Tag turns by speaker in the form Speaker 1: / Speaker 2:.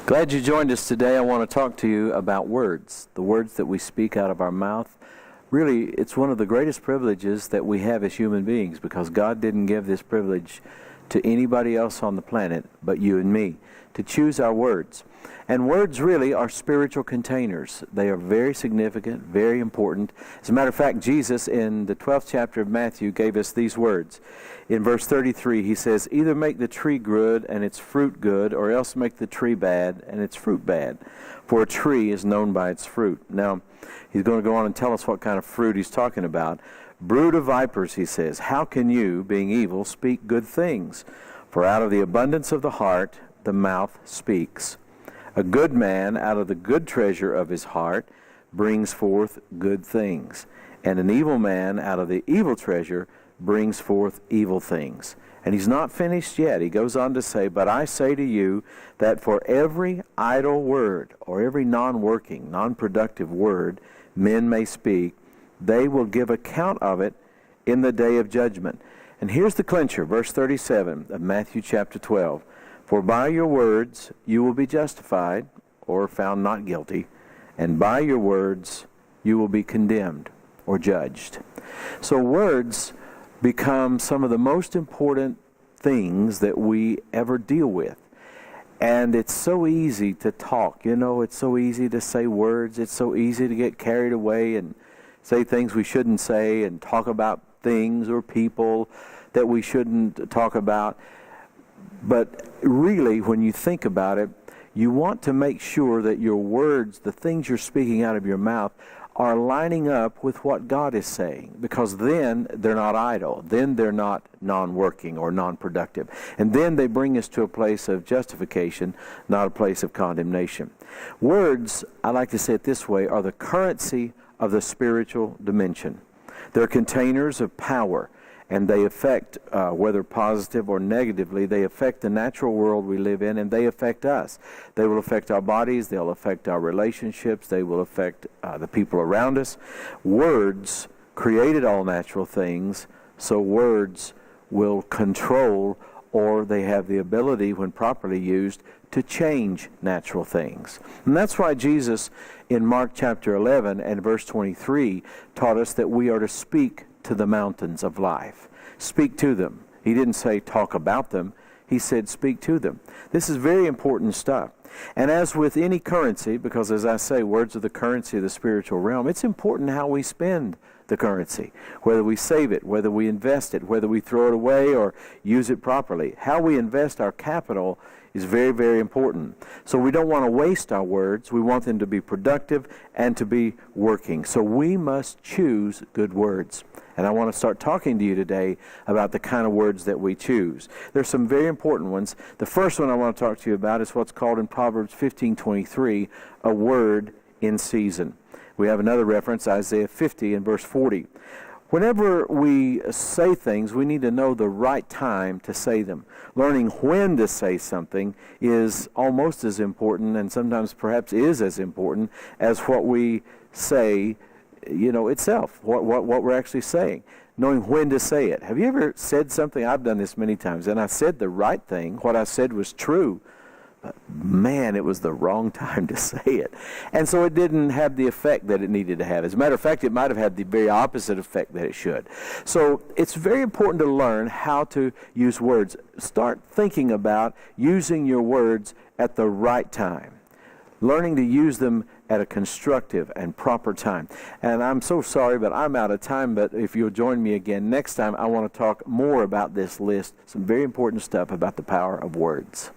Speaker 1: Glad you joined us today. I want to talk to you about words, the words that we speak out of our mouth. Really, it's one of the greatest privileges that we have as human beings, because God didn't give this privilege to anybody else on the planet but you and me, to choose our words. And words really are spiritual containers. They are very significant, very important. As a matter of fact, Jesus in the 12th chapter of Matthew gave us these words. In verse 33, he says, "Either make the tree good and its fruit good, or else make the tree bad and its fruit bad. For a tree is known by its fruit." Now, he's going to go on and tell us what kind of fruit he's talking about. "Brood of vipers," he says, "how can you, being evil, speak good things? For out of the abundance of the heart, the mouth speaks. A good man out of the good treasure of his heart brings forth good things. And an evil man out of the evil treasure brings forth evil things." And he's not finished yet. He goes on to say, "But I say to you that for every idle word," or every non-working, non-productive word men may speak, "they will give account of it in the day of judgment." And here's the clincher, verse 37 of Matthew chapter 12. "For by your words you will be justified," or found not guilty, "and by your words you will be condemned," or judged. So words become some of the most important things that we ever deal with. And it's so easy to talk. You know, it's so easy to say words. It's so easy to get carried away and say things we shouldn't say and talk about things or people that we shouldn't talk about. But really, when you think about it, you want to make sure that your words, the things you're speaking out of your mouth, are lining up with what God is saying, because then they're not idle. Then they're not non-working or non-productive. And then they bring us to a place of justification, not a place of condemnation. Words, I like to say it this way, are the currency of the spiritual dimension. They're containers of power, and they affect, whether positive or negatively, they affect the natural world we live in, and they affect us. They will affect our bodies, they'll affect our relationships, they will affect the people around us. Words created all natural things, so words will control, or they have the ability, when properly used, to change natural things. And that's why Jesus, in Mark chapter 11 and verse 23, taught us that we are to speak to the mountains of life. Speak to them. He didn't say talk about them. He said speak to them. This is very important stuff. And as with any currency, because as I say, words are the currency of the spiritual realm, it's important how we spend the currency, whether we save it, whether we invest it, whether we throw it away or use it properly. How we invest our capital is very, very important. So we don't want to waste our words. We want them to be productive and to be working. So we must choose good words. And I want to start talking to you today about the kind of words that we choose. There's some very important ones. The first one I want to talk to you about is what's called in Proverbs 15:23, a word in season. We have another reference, Isaiah 50 and verse 40. Whenever we say things, we need to know the right time to say them. Learning when to say something is almost as important, and sometimes perhaps is as important, as what we say, itself, what we're actually saying. Knowing when to say it. Have you ever said something? I've done this many times, and I said the right thing. What I said was true. But man, it was the wrong time to say it. And so it didn't have the effect that it needed to have. As a matter of fact, it might have had the very opposite effect that it should. So it's very important to learn how to use words. Start thinking about using your words at the right time. Learning to use them at a constructive and proper time. And I'm so sorry, but I'm out of time. But if you'll join me again next time, I want to talk more about this list, some very important stuff about the power of words.